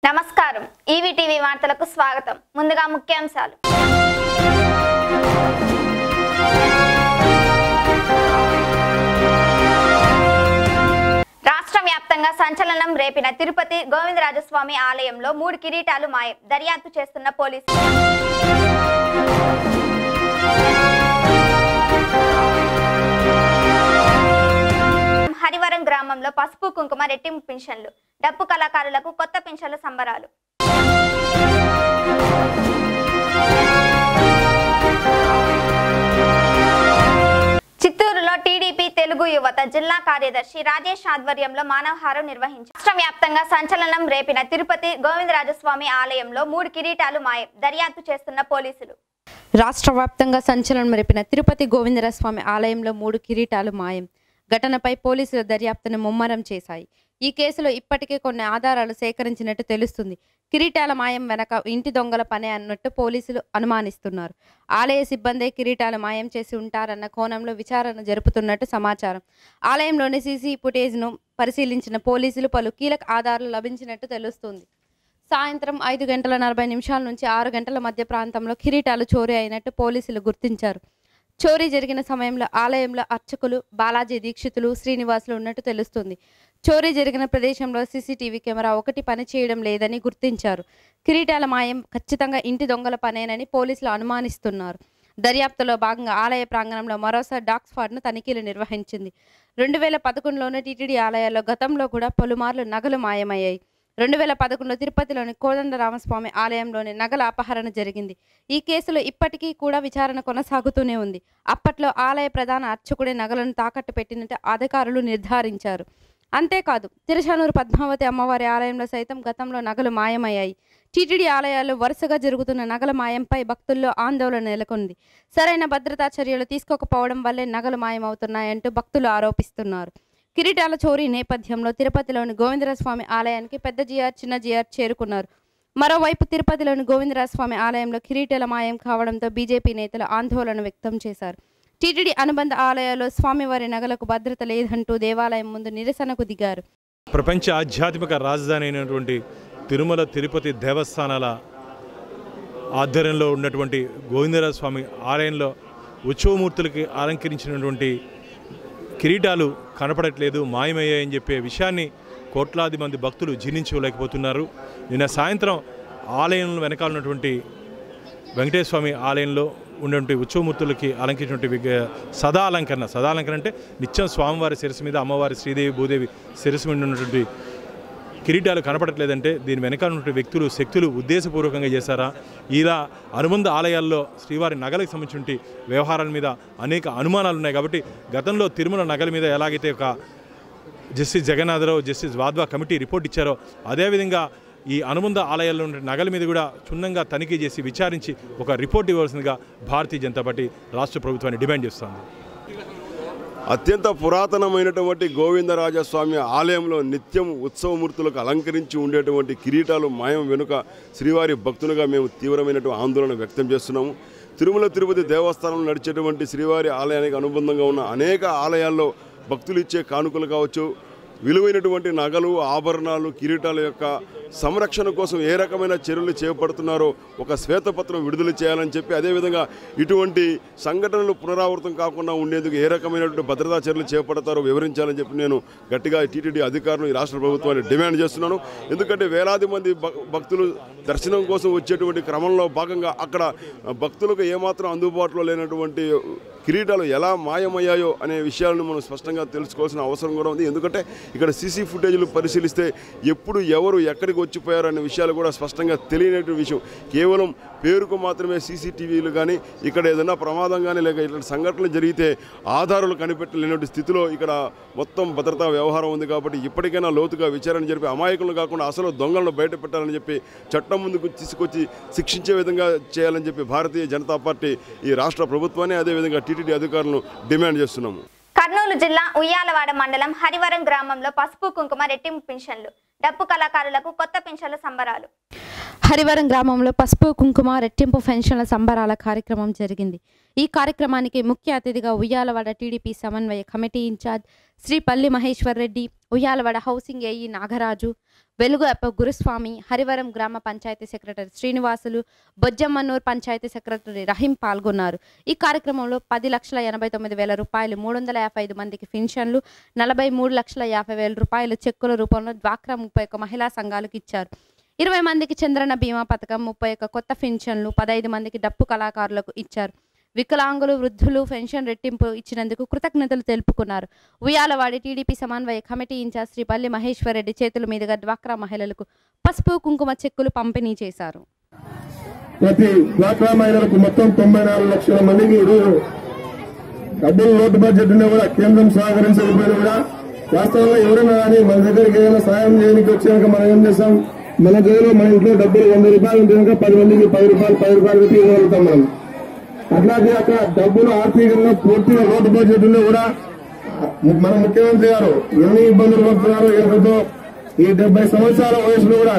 నమస్కారం ఈవీటీవీ వార్తలకు స్వాగతం ముందుగా ముఖ్యాంశాలు రాష్ట్ర వ్యాప్తంగా సంచలనం రేపిన తిరుపతి గోవిందరాజస్వామి ఆలయంలో 3 కిరీటాలు మాయం దర్యాప్తు చేస్తున్న పోలీసులు హరివరం గ్రామంలో పసుపు కుంకుమ రెట్టింపు పింఛన్లు డప్పు కళాకారులకు కొత్త పింఛన్ల సంబరాలు చిత్తూరులో టీడీపీ తెలుగు యువత జిల్లా కార్యదర్శి రాజేష్ ఆధ్వర్యంలో మానవహారం నిర్వహించారు. రాష్ట్ర వ్యాప్తంగా సంచలనం రేపిన తిరుపతి గోవిందరాజస్వామి ఆలయంలో 3 కిరీటాలు మాయం దర్యాప్తు చేస్తున్న పోలీసులు రాష్ట్ర వ్యాప్తంగా సంచలనం రేపిన తిరుపతి గోవిందరాజస్వామి ఆలయంలో 3 కిరీటాలు మాయం ఘటనపై పోలీసులు దర్యాప్తును ముమ్మరం చేశాయి. ఈ కేసులో ఇప్పటికే కొన్ని ఆధారాలు సేకరించినట్టు తెలుస్తుంది. కిరీటాల మాయం వెనక ఇంటి దొంగల పనే అన్నట్టు పోలీసులు అనుమానిస్తున్నారు. ఆలయ సిబ్బందే కిరీటాలు మాయం చేసి ఉంటారన్న కోణంలో విచారణ జరుపుతున్నట్టు సమాచారం. ఆలయంలోని సీసీ ఫుటేజ్ను పరిశీలించిన పోలీసులు పలు కీలక ఆధారాలు లభించినట్టు తెలుస్తుంది. సాయంత్రం 5:40 నుంచి 6 గంటల మధ్య ప్రాంతంలో కిరీటాలు చోరీ అయినట్టు పోలీసులు గుర్తించారు. చోరీ జరిగిన సమయంలో ఆలయంలో అర్చకులు బాలాజీ దీక్షితులు శ్రీనివాసులు ఉన్నట్టు తెలుస్తుంది. చోరీ జరిగిన ప్రదేశంలో సీసీటీవీ కెమెరా ఒకటి పనిచేయడం లేదని గుర్తించారు. కిరీటాల మాయం ఖచ్చితంగా ఇంటి దొంగల పనేనని పోలీసులు అనుమానిస్తున్నారు. దర్యాప్తులో భాగంగా ఆలయ ప్రాంగణంలో మరోసారి డాగ్ స్క్వాడ్ను తనిఖీలు నిర్వహించింది. 2011లోని టీటీడీ ఆలయాల్లో గతంలో కూడా పలుమార్లు నగలు మాయమయ్యాయి. 2011లో తిరుపతిలోని కోదండరామస్వామి ఆలయంలోని నగల అపహరణ జరిగింది. ఈ కేసులో ఇప్పటికీ కూడా విచారణ కొనసాగుతూనే ఉంది. అప్పట్లో ఆలయ ప్రధాన అర్చకుడే నగలను తాకట్టు పెట్టినట్టు అధికారులు నిర్ధారించారు. అంతేకాదు తిరుచానూరు పద్మావతి అమ్మవారి ఆలయంలో సైతం గతంలో నగలు మాయమయ్యాయి. టీటీడీ ఆలయాల్లో వరుసగా జరుగుతున్న నగల మాయంపై భక్తుల్లో ఆందోళన నెలకొంది. సరైన భద్రతా చర్యలు తీసుకోకపోవడం వల్లే నగలు మాయమవుతున్నాయంటూ భక్తులు ఆరోపిస్తున్నారు. కిరీటాల చోరీ నేపథ్యంలో తిరుపతిలోని గోవిందరాజస్వామి ఆలయానికి పెద్ద జిఆర్ చిన్న జిఆర్ చేరుకున్నారు. మరోవైపు తిరుపతిలోని గోవిందరాజస్వామి ఆలయంలో కిరీటాల మాయం కావడంతో బీజేపీ నేతలు ఆందోళన వ్యక్తం చేశారు. టీటీడీ అనుబంధ ఆలయాల్లో స్వామివారి నగలకు భద్రత లేదంటూ దేవాలయం ముందు నిరసనకు దిగారు. ప్రపంచ ఆధ్యాత్మిక రాజధాని అయినటువంటి తిరుమల తిరుపతి దేవస్థానాల ఆధ్వర్యంలో ఉన్నటువంటి గోవిందరాజస్వామి ఆలయంలో ఉత్సవమూర్తులకి అలంకరించినటువంటి కిరీటాలు కనపడట్లేదు, మాయమయ్యాయని చెప్పే విషయాన్ని కోట్లాది మంది భక్తులు జీర్ణించుకోలేకపోతున్నారు. నిన్న సాయంత్రం ఆలయం వెనకాల ఉన్నటువంటి వెంకటేశ్వర స్వామి ఆలయంలో ఉన్నటువంటి ఉత్సవమూర్తులకి అలంకరించినటువంటి సదాలంకరణ అంటే నిత్యం స్వామివారి శిరస్సు మీద అమ్మవారి శ్రీదేవి భూదేవి శిరస్సు మీద ఉన్నటువంటి కిరీటాలు కనపడట్లేదంటే దీని వెనకాల ఉన్నటువంటి వ్యక్తులు శక్తులు ఉద్దేశపూర్వకంగా చేశారా? ఇలా అనుబంధ ఆలయాల్లో శ్రీవారి నగలకు సంబంధించిన వ్యవహారాల మీద అనేక అనుమానాలు ఉన్నాయి. కాబట్టి గతంలో తిరుమల నగల మీద ఎలాగైతే ఒక justice Jagannatha Rao justice Wadhwa committee report ఇచ్చారో అదేవిధంగా ఈ అనుబంధ ఆలయాల్లో ఉన్న నగల మీద కూడా క్షుణ్ణంగా తనిఖీ చేసి విచారించి ఒక రిపోర్ట్ ఇవ్వాల్సిందిగా భారతీయ జనతా పార్టీ రాష్ట్ర ప్రభుత్వాన్ని డిమాండ్ చేస్తోంది. అత్యంత పురాతనమైనటువంటి గోవిందరాజస్వామి ఆలయంలో నిత్యం ఉత్సవమూర్తులకు అలంకరించి ఉండేటువంటి కిరీటాలు మాయం వెనుక శ్రీవారి భక్తులుగా మేము తీవ్రమైనటువంటి ఆందోళన వ్యక్తం చేస్తున్నాము. తిరుమల తిరుపతి దేవస్థానంలో నడిచేటువంటి శ్రీవారి ఆలయానికి అనుబంధంగా ఉన్న అనేక ఆలయాల్లో భక్తులు ఇచ్చే కానుకలు కావచ్చు, విలువైనటువంటి నగలు ఆభరణాలు కిరీటాల యొక్క సంరక్షణ కోసం ఏ రకమైన చర్యలు చేపడుతున్నారో ఒక శ్వేతపత్రం విడుదల చేయాలని చెప్పి, అదేవిధంగా ఇటువంటి సంఘటనలు పునరావృతం కాకుండా ఉండేందుకు ఏ రకమైనటువంటి భద్రతా చర్యలు చేపడతారో వివరించాలని చెప్పి నేను గట్టిగా టీటీడీ అధికారులు ఈ రాష్ట్ర ప్రభుత్వాన్ని డిమాండ్ చేస్తున్నాను. ఎందుకంటే వేలాది మంది భక్తులు దర్శనం కోసం వచ్చేటువంటి క్రమంలో భాగంగా అక్కడ భక్తులకు ఏమాత్రం అందుబాటులో లేనటువంటి కిరీటాలు ఎలా మాయమయ్యాయో అనే విషయాలను మనం స్పష్టంగా తెలుసుకోవాల్సిన అవసరం కూడా ఉంది. ఎందుకంటే ఇక్కడ సీసీ ఫుటేజ్లు పరిశీలిస్తే ఎప్పుడు ఎవరు ఎక్కడికి వచ్చిపోయారు అనే విషయాలు కూడా స్పష్టంగా తెలియనటువంటి విషయం. కేవలం పేరుకు మాత్రమే సీసీటీవీలు కానీ ఇక్కడ ఏదైనా ప్రమాదం కానీ లేక ఇట్లాంటి సంఘటనలు జరిగితే ఆధారాలు కనిపెట్టలేనటువంటి స్థితిలో ఇక్కడ మొత్తం భద్రతా వ్యవహారం ఉంది. కాబట్టి ఇప్పటికైనా లోతుగా విచారణ జరిపి అమాయకులు కాకుండా అసలు దొంగలను బయట పెట్టాలని చెప్పి చట్టం ముందుకు తీసుకొచ్చి శిక్షించే విధంగా చేయాలని చెప్పి భారతీయ జనతా పార్టీ ఈ రాష్ట్ర ప్రభుత్వాన్ని అదేవిధంగా టీటీడీ అధికారులను డిమాండ్ చేస్తున్నాము. కర్నూలు జిల్లా ఉయ్యాలవాడ మండలం హరివరం గ్రామంలో పసుపు కుంకుమ రెట్టింపు పింఛన్లు డప్పు కళాకారులకు కొత్త పింఛన్ల సంబరాలు. హరివరం గ్రామంలో పసుపు కుంకుమ రెట్టింపు పెన్షన్ల సంబరాల కార్యక్రమం జరిగింది. ఈ కార్యక్రమానికి ముఖ్య అతిథిగా ఉయ్యాలవాడ టీడీపీ సమన్వయ కమిటీ ఇన్ఛార్జ్ శ్రీ పల్లి మహేశ్వర్ రెడ్డి, ఉయ్యాలవాడ హౌసింగ్ ఏఈ నాగరాజు, వెలుగు అప్ప గురుస్వామి, హరివరం గ్రామ పంచాయతీ సెక్రటరీ శ్రీనివాసులు, బొజ్జమ్మన్నూరు పంచాయతీ సెక్రటరీ రహీం పాల్గొన్నారు. ఈ కార్యక్రమంలో 10,89,000 రూపాయలు 355 మందికి పెన్షన్లు, 43,50,000 రూపాయలు చెక్కుల రూపంలో డ్వాక్రా 31 మహిళా సంఘాలకు ఇచ్చారు. 20 మందికి చంద్రన్న బీమా పథకం, 31 కొత్త పెన్షన్లు, 15 మందికి డప్పు కళాకారులకు ఇచ్చారు. వికలాంగులు, వృద్ధులు పెన్షన్ రెట్టింపు ఇచ్చినందుకు కృతజ్ఞతలు తెలుపుకున్నారు. ఉయ్యాలవాడి టీడీపీ సమన్వయ కమిటీ ఇన్ఛార్జ్ శ్రీ పల్లి మహేశ్వరరెడ్డి చేతుల మీదుగా డ్వాక్రా మహిళలకు పసుపు కుంకుమ చెక్కులు పంపిణీ చేశారు. ప్రతి డ్వాక్రా మహిళలకు మొత్తం 94 లక్షల మందికి ఈరోజు డబ్బులు లోటు బడ్జెట్ ఉన్నా కూడా కేంద్రం సహకరించకపోయినా కూడా వాస్తవంగా ఎవరైనా కానీ మన దగ్గరికి ఏదైనా సాయం చేయడానికి వచ్చాక మనం ఏం చేస్తాం, మన జైలు మన ఇంట్లో డబ్బులు 100 రూపాయలు ఉంటే కనుక 10 మందికి 10 రూపాయలు పెట్టి ఇవ్వగలుగుతాం మనం. అట్లాగే అక్కడ డబ్బులు ఆర్థికంగా పూర్తిగా లోటు బడ్జెట్ ఉండే కూడా మన ముఖ్యమంత్రి గారు ఎన్ని ఇబ్బందులు పడుతున్నారో ఎవరితో ఈ 70 సంవత్సరాల వయసులో కూడా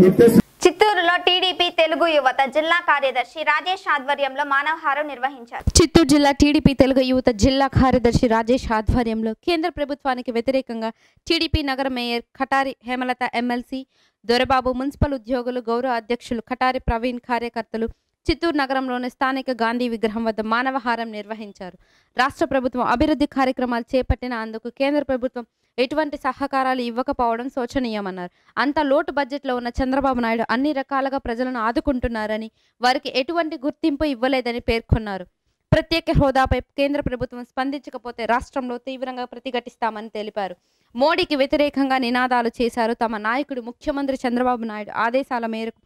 నిత్య చిత్తూరులో టీడీపీ తెలుగు యువత జిల్లా కార్యదర్శి రాజేష్ ఆధ్వర్యంలో మానవహారం నిర్వహించారు. చిత్తూరు జిల్లా టీడీపీ తెలుగు యువత జిల్లా కార్యదర్శి రాజేష్ ఆధ్వర్యంలో కేంద్ర ప్రభుత్వానికి వ్యతిరేకంగా టీడీపీ నగర mayor Khatari Hemalatha, MLC Dorababu, municipal ఉద్యోగులు, గౌరవ అధ్యక్షులు ఖటారి ప్రవీణ్, కార్యకర్తలు చిత్తూరు నగరంలోని స్థానిక గాంధీ విగ్రహం వద్ద మానవహారం నిర్వహించారు. రాష్ట్ర ప్రభుత్వం అభివృద్ధి కార్యక్రమాలు చేపట్టిన అందుకు కేంద్ర ప్రభుత్వం ఎటువంటి సహకారాలు ఇవ్వకపోవడం శోచనీయమన్నారు. అంత లోటు బడ్జెట్లో ఉన్న చంద్రబాబు నాయుడు అన్ని రకాలుగా ప్రజలను ఆదుకుంటున్నారని, వారికి ఎటువంటి గుర్తింపు ఇవ్వలేదని పేర్కొన్నారు. ప్రత్యేక హోదాపై కేంద్ర ప్రభుత్వం స్పందించకపోతే రాష్ట్రంలో తీవ్రంగా ప్రతిఘటిస్తామని తెలిపారు. మోడీకి వ్యతిరేకంగా నినాదాలు చేశారు. తమ నాయకుడు ముఖ్యమంత్రి చంద్రబాబు నాయుడు ఆదేశాల మేరకు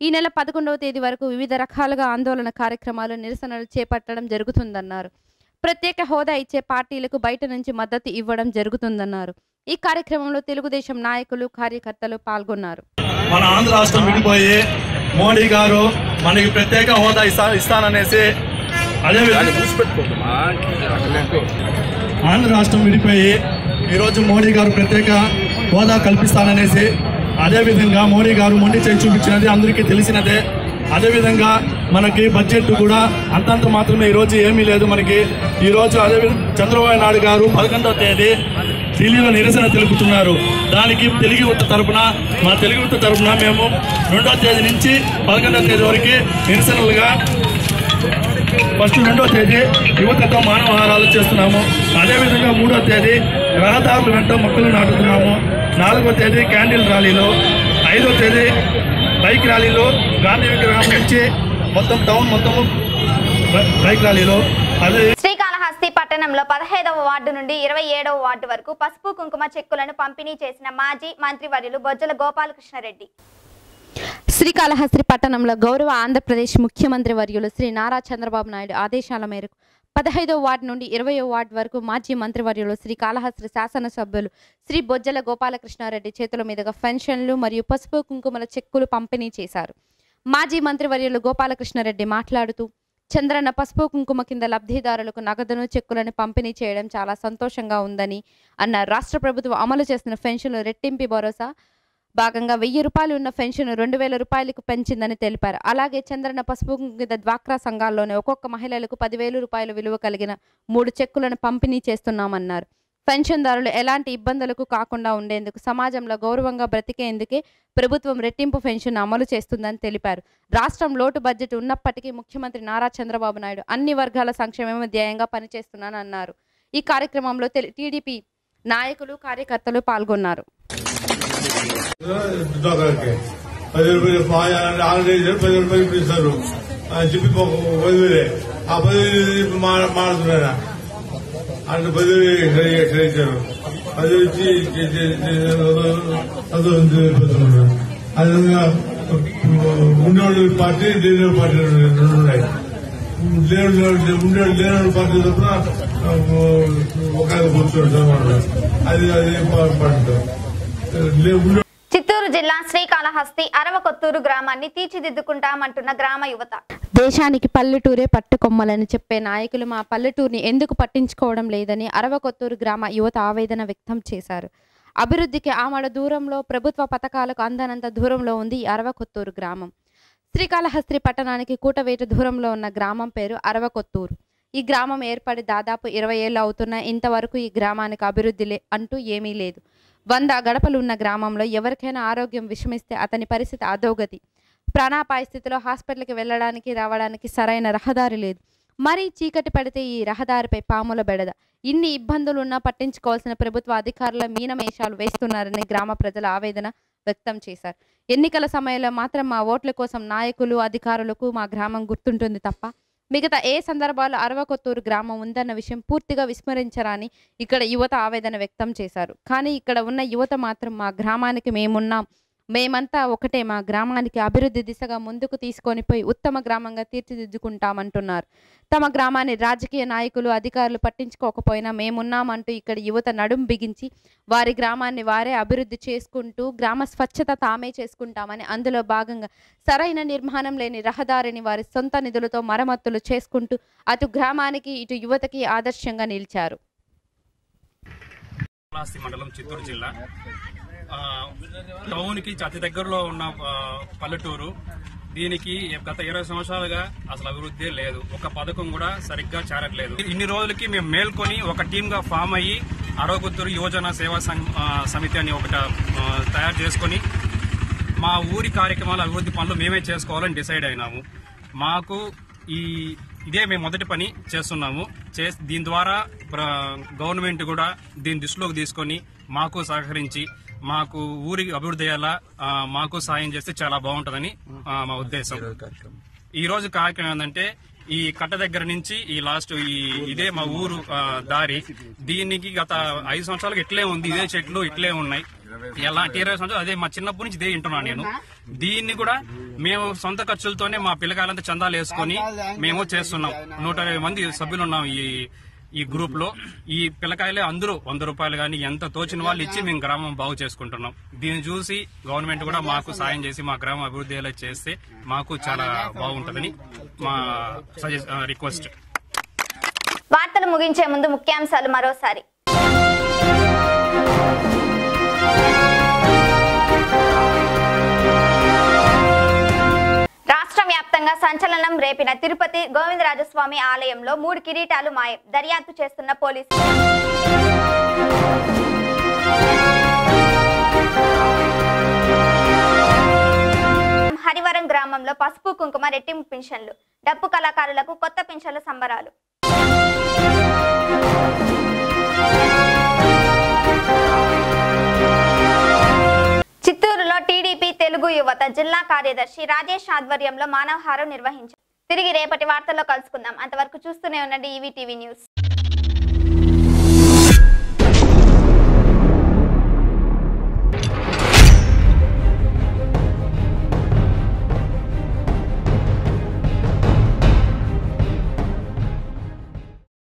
ఈ నెల 11వ తేదీ వరకు వివిధ రకాలుగా ఆందోళన కార్యక్రమాలు, నిరసనలు చేపట్టడం జరుగుతుందన్నారు. ప్రత్యేక హోదా ఇచ్చే పార్టీలకు బయట నుంచి మద్దతు ఇవ్వడం జరుగుతుందన్నారు. ఈ కార్యక్రమంలో తెలుగుదేశం నాయకులు, కార్యకర్తలు పాల్గొన్నారు. మన ఆంధ్ర రాష్ట్రం విడిపోయి మోడీ గారు మనకి ప్రత్యేక హోదా ఇస్తాననేసి, ఆంధ్ర రాష్ట్రం విడిపోయి ఈరోజు మోడీ గారు ప్రత్యేక హోదా కల్పిస్తాననేసి, అదేవిధంగా మోడీ గారు మొండి చేయి చూపించినది అందరికీ తెలిసినదే. అదేవిధంగా మనకి బడ్జెట్ కూడా అంతంత మాత్రమే, ఈరోజు ఏమీ లేదు మనకి. ఈరోజు అదేవిధంగా చంద్రబాబు నాయుడు గారు 11వ తేదీ ఢిల్లీలో నిరసన తెలుపుతున్నారు. దానికి తెలుగు యువత తరఫున, మా తెలుగు యువత తరఫున మేము 2వ తేదీ నుంచి 11వ తేదీ వరకు నిరసనలుగా ఫస్ట్ 2వ తేదీ యువతతో మానవహారాలు చేస్తున్నాము. అదేవిధంగా 3వ తేదీ రహదారుల వెంట మొక్కలు నాటుతున్నాము. 4వ తేదీ క్యాండిల్ ర్యాలీలో, 5వ తేదీ బైక్ ర్యాలీలో, గాంధీ విగ్రహం నుంచి మొత్తం టౌన్ మొత్తము బైక్ ర్యాలీలో. అదే శ్రీకాళహస్తి పట్టణంలో 15వ వార్డు నుండి 27వ వార్డు వరకు పసుపు కుంకుమ చెక్కులను పంపిణీ చేసిన మాజీ మంత్రివర్యులు బొజ్జల గోపాలకృష్ణారెడ్డి. శ్రీకాళహస్తి పట్టణంలో గౌరవ ఆంధ్రప్రదేశ్ ముఖ్యమంత్రి వర్యులు శ్రీ నారా చంద్రబాబు నాయుడు ఆదేశాల మేరకు 15వ వార్డు నుండి 20వ వార్డు వరకు మాజీ మంత్రివర్యులు శ్రీకాళహస్తి శాసనసభ్యులు శ్రీ బొజ్జల గోపాలకృష్ణారెడ్డి చేతుల మీదుగా పెన్షన్లు మరియు పసుపు కుంకుమల చెక్కులు పంపిణీ చేశారు. మాజీ మంత్రివర్యులు గోపాలకృష్ణారెడ్డి మాట్లాడుతూ, చంద్రన్న పసుపు కుంకుమ కింద లబ్ధిదారులకు నగదును, చెక్కులను పంపిణీ చేయడం చాలా సంతోషంగా ఉందని అన్నారు. రాష్ట్ర ప్రభుత్వం అమలు చేస్తున్న పెన్షన్లు రెట్టింపు భరోసా భాగంగా 1000 రూపాయలు ఉన్న పెన్షన్ 2000 రూపాయలకు పెంచిందని తెలిపారు. అలాగే చంద్రన్న పసుపు కుంకుమ డ్వాక్రా సంఘాల్లోనే ఒక్కొక్క మహిళలకు 10,000 రూపాయల విలువ కలిగిన 3 చెక్కులను పంపిణీ చేస్తున్నామన్నారు. పెన్షన్దారులు ఎలాంటి ఇబ్బందులకు కాకుండా ఉండేందుకు, సమాజంలో గౌరవంగా బ్రతికేందుకే ప్రభుత్వం రెట్టింపు పెన్షన్ అమలు చేస్తుందని తెలిపారు. రాష్ట్రం లోటు బడ్జెట్ ఉన్నప్పటికీ ముఖ్యమంత్రి నారా చంద్రబాబు నాయుడు అన్ని వర్గాల సంక్షేమమే ధ్యేయంగా పనిచేస్తున్నానన్నారు. ఈ కార్యక్రమంలో టీడీపీ నాయకులు, కార్యకర్తలు పాల్గొన్నారు. 10 రూపాయలు ఆల్రెడీ 10 రూపాయలు ఇస్తారు చెప్పి 10,000 ఆ 10,000 మారుతున్నారా అంటే 10,000 ఎక్కడ ఇచ్చారు. అది వచ్చి అదేవిధంగా ఉండేవాళ్ళు పార్టీ, లేని పార్టీ 2 ఉన్నాయి. లేని పార్టీ తరఫున ఒక కూర్చోండి, అది పడుతుంది. చిత్తూరు జిల్లా శ్రీకాళహస్తి అరవకొత్తూరు గ్రామాన్ని తీర్చిదిద్దుకుంటామంటున్న గ్రామ యువత. దేశానికి పల్లెటూరే పట్టుకొమ్మలని చెప్పే నాయకులు మా పల్లెటూరుని ఎందుకు పట్టించుకోవడం లేదని అరవకొత్తూరు గ్రామ యువత ఆవేదన వ్యక్తం చేశారు. అభివృద్ధికి ఆమడ దూరంలో, ప్రభుత్వ పథకాలకు అందనంత దూరంలో ఉంది ఈ అరవకొత్తూరు గ్రామం. శ్రీకాళహస్తి పట్టణానికి కూటవేట దూరంలో ఉన్న గ్రామం పేరు అరవకొత్తూరు. ఈ గ్రామం ఏర్పడి దాదాపు 20 ఏళ్ళు అవుతున్నా ఇంతవరకు ఈ గ్రామానికి అభివృద్ధి అంటూ ఏమీ లేదు. 100 గడపలు ఉన్న గ్రామంలో ఎవరికైనా ఆరోగ్యం విషమిస్తే అతని పరిస్థితి అధోగతి. ప్రాణాపాయ స్థితిలో హాస్పిటల్కి వెళ్ళడానికి రావడానికి సరైన రహదారి లేదు. మరీ చీకటి పడితే ఈ రహదారిపై పాముల బెడద. ఇన్ని ఇబ్బందులున్నా పట్టించుకోవాల్సిన ప్రభుత్వ అధికారుల మీనమేషాలు వేస్తున్నారని గ్రామ ప్రజల ఆవేదన వ్యక్తం చేశారు. ఎన్నికల సమయంలో మాత్రం మా ఓట్ల కోసం నాయకులు అధికారులకు మా గ్రామం గుర్తుంటుంది తప్ప మిగతా ఏ సందర్భాల్లో అరవకొత్తూరు గ్రామం ఉందన్న విషయం పూర్తిగా విస్మరించరాని ఇక్కడ యువత ఆవేదన వ్యక్తం చేశారు. కానీ ఇక్కడ ఉన్న యువత మాత్రం మా గ్రామానికి మేమంతా ఒకటే, మా గ్రామానికి అభివృద్ధి దిశగా ముందుకు తీసుకొని పోయి ఉత్తమ గ్రామంగా తీర్చిదిద్దుకుంటామంటున్నారు. తమ గ్రామాన్ని రాజకీయ నాయకులు అధికారులు పట్టించుకోకపోయినా మేమున్నామంటూ ఇక్కడ యువత నడుం బిగించి వారి గ్రామాన్ని వారే అభివృద్ధి చేసుకుంటూ గ్రామ స్వచ్ఛత తామే చేసుకుంటామని, అందులో భాగంగా సరైన నిర్మాణం లేని రహదారిని వారి సొంత నిధులతో మరమ్మతులు చేసుకుంటూ అటు గ్రామానికి ఇటు యువతకి ఆదర్శంగా నిలిచారు. మండలం చిత్తూరు జిల్లా టౌన్కి అతి దగ్గరలో ఉన్న పల్లెటూరు. దీనికి గత 20 సంవత్సరాలుగా అసలు అభివృద్ధి లేదు. ఒక పథకం కూడా సరిగ్గా చేరట్లేదు. ఇన్ని రోజులకి మేము మేల్కొని ఒక టీమ్ గా ఫామ్ అయ్యి అరవకొత్తూరు యువజన సేవా సమితి అని ఒకటి తయారు చేసుకుని మా ఊరి కార్యక్రమాల అభివృద్ధి పనులు మేమే చేసుకోవాలని డిసైడ్ అయినాము. మాకు ఇదే మేము మొదటి పని చేస్తున్నాము. దీని ద్వారా గవర్నమెంట్ కూడా దీన్ని దృష్టిలోకి తీసుకొని మాకు సహకరించి మాకు ఊరికి అభివృద్ధి అయ్యేలా మాకు సాయం చేస్తే చాలా బాగుంటుందని మా ఉద్దేశం. ఈ రోజు కార్యక్రమం ఏంటంటే ఈ కట్ట దగ్గర నుంచి ఈ లాస్ట్ ఇదే మా ఊరు దారి. దీనికి గత 5 సంవత్సరాలకు ఇట్లే ఉంది. ఇదే చెట్లు ఇట్లే ఉన్నాయి. ఎలాంటి 20 సంవత్సరాలు అదే మా చిన్నప్పటి నుంచి ఇదే వింటున్నాను నేను. దీన్ని కూడా మేము సొంత ఖర్చులతోనే మా పిల్లకాయలంతా చందాలు వేసుకుని మేము చేస్తున్నాం. 120 మంది సభ్యులు ఉన్నాం ఈ గ్రూప్ లో. ఈ పిల్లకాయలే అందరూ 100 రూపాయలు కానీ ఎంత తోచిన వాళ్ళు ఇచ్చి మేము గ్రామం బాగు చేసుకుంటున్నాం. దీన్ని చూసి గవర్నమెంట్ కూడా మాకు సాయం చేసి మా గ్రామం అభివృద్ధి అయ్యేలా చేస్తే మాకు చాలా బాగుంటుందని మా రిక్వెస్ట్. వార్తలు ముగించే ముందు ముఖ్యాంశాలు మరోసారి. రాష్ట్ర వ్యాప్తంగా సంచలనం రేపిన తిరుపతి గోవిందరాజస్వామి ఆలయంలో 3 కిరీటాలు మాయం. దర్యాప్తు చేస్తున్న పోలీసులు. హరివరం గ్రామంలో పసుపు కుంకుమ రెట్టింపు పింఛన్లు. డప్పు కళాకారులకు కొత్త పింఛన్ల సంబరాలు. చిత్తూరులో టీడీపీ తెలుగు యువత జిల్లా కార్యదర్శి రాజేష్ ఆధ్వర్యంలో మానవహారం నిర్వహించారు. తిరిగి రేపటి వార్తల్లో కలుసుకుందాం. అంతవరకు చూస్తూనే ఉండండి ఈవీటీవీ న్యూస్.